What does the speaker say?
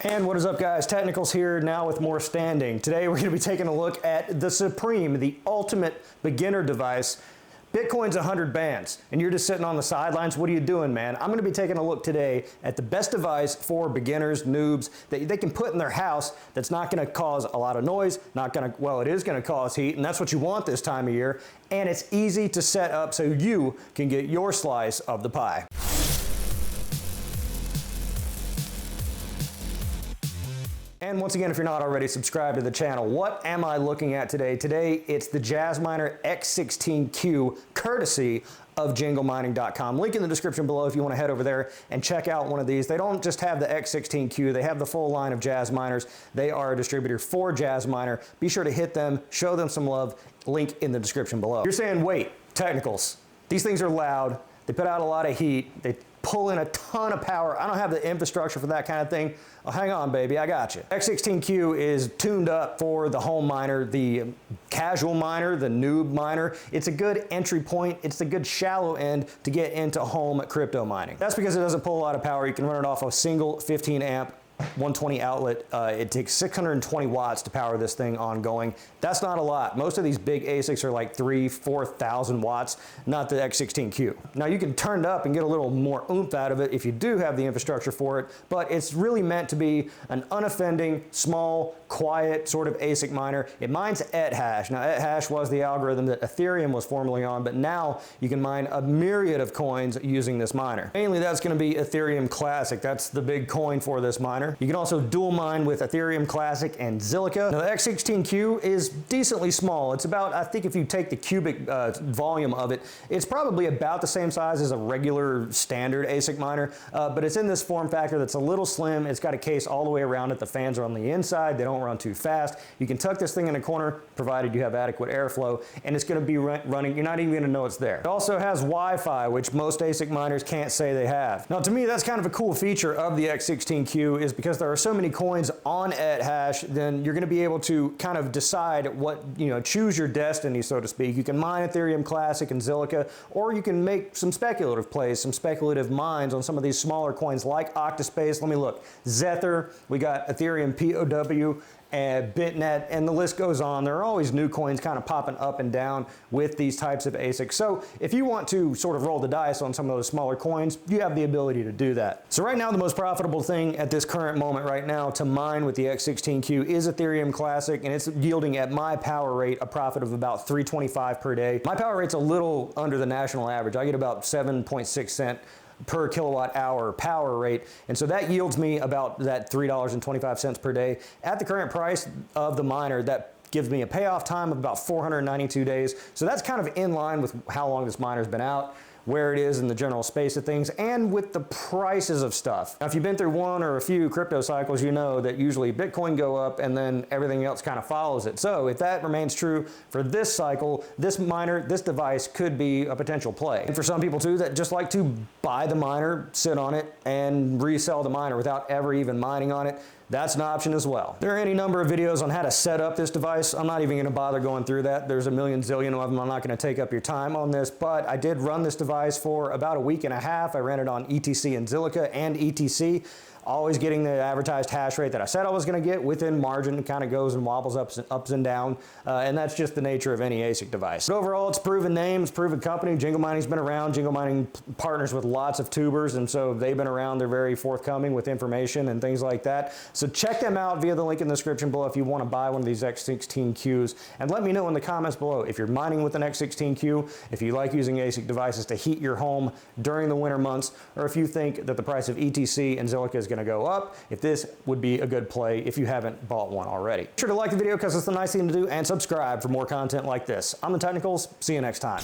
And what is up, guys? Technicals here, now with more standing. Today we're going to be taking a look at the Supreme, the ultimate beginner device. Bitcoin's 100 bands, and you're just sitting on the sidelines. What are you doing, man? I'm going to be taking a look today at the best device for beginners, noobs, that they can put in their house that's not going to cause a lot of noise, well, it is going to cause heat, and that's what you want this time of year, and it's easy to set up so you can get your slice of the pie. And once again, if you're not already subscribed to the channel, what am I looking at today? Today, it's the Jazzminer X16Q, courtesy of jinglemining.com. Link in the description below if you want to head over there and check out one of these. They don't just have the X16Q, they have the full line of Jazzminers. They are a distributor for Jazzminer. Be sure to hit them, show them some love. Link in the description below. You're saying, wait, Technicals. These things are loud, they put out a lot of heat, they pull in a ton of power. I don't have the infrastructure for that kind of thing. Oh, hang on, baby, I got you. X16Q is tuned up for the home miner, the casual miner, the noob miner. It's a good entry point. It's a good shallow end to get into home crypto mining. That's because it doesn't pull a lot of power. You can run it off a single 15 amp 120 outlet. It takes 620 watts to power this thing ongoing. That's not a lot. Most of these big ASICs are like 3,000–4,000 watts, not the X16Q. Now you can turn it up and get a little more oomph out of it if you do have the infrastructure for it, but it's really meant to be an unoffending, small, quiet sort of ASIC miner. It mines ethash. Now ethash was the algorithm that Ethereum was formerly on, but now you can mine a myriad of coins using this miner. Mainly that's going to be Ethereum Classic. That's the big coin for this miner. You can also dual mine with Ethereum Classic and Zilliqa. Now the X16Q is decently small. It's about, I think if you take the cubic volume of it, it's probably about the same size as a regular standard ASIC miner, but it's in this form factor that's a little slim. It's got a case all the way around it. The fans are on the inside. They don't run too fast. You can tuck this thing in a corner, provided you have adequate airflow, and it's going to be running. You're not even going to know it's there. It also has Wi-Fi, which most ASIC miners can't say they have. Now to me, that's kind of a cool feature of the X16Q, is because there are so many coins on ethash, then you're going to be able to kind of decide what, choose your destiny, so to speak. You can mine Ethereum Classic and Zilliqa, or you can make some speculative plays, some speculative mines on some of these smaller coins like Octaspace. Let me look. Zephyr, we got Ethereum POW, and Bitnet, and the list goes on. There are always new coins kind of popping up and down with these types of ASICs. So if you want to sort of roll the dice on some of those smaller coins, you have the ability to do that. So right now, the most profitable thing at this current moment right now to mine with the X16Q is Ethereum Classic, and it's yielding at my power rate a profit of about $3.25 per day. My power rate's a little under the national average. I get about 7.6 cents per kilowatt hour power rate, and so that yields me about that $3.25 per day. At the current price of the miner, that gives me a payoff time of about 492 days. So that's kind of in line with how long this miner's been out, where it is in the general space of things, and with the prices of stuff. Now, if you've been through one or a few crypto cycles, you know that usually Bitcoin go up and then everything else kind of follows it. So if that remains true for this cycle, this miner, this device could be a potential play. And for some people too that just like to buy the miner, sit on it, and resell the miner without ever even mining on it, that's an option as well. There are any number of videos on how to set up this device. I'm not even going to bother going through that. There's a million zillion of them. I'm not going to take up your time on this, but I did run this device for about a week and a half. I ran it on ETC and Zilliqa and ETC. Always getting the advertised hash rate that I said I was going to get within margin. It kind of goes and wobbles ups and down, and that's just the nature of any ASIC device. But overall, it's a proven name, it's a proven company. Jingle Mining's been around. Jingle Mining partners with lots of tubers, and so they've been around. They're very forthcoming with information and things like that. So check them out via the link in the description below if you want to buy one of these X16Qs, and let me know in the comments below if you're mining with an X16Q, if you like using ASIC devices to heat your home during the winter months, or if you think that the price of ETC and Zilliqa is going to go up, if this would be a good play if you haven't bought one already. Be sure to like the video because it's the nice thing to do, and subscribe for more content like this. I'm The Technicals. See you next time.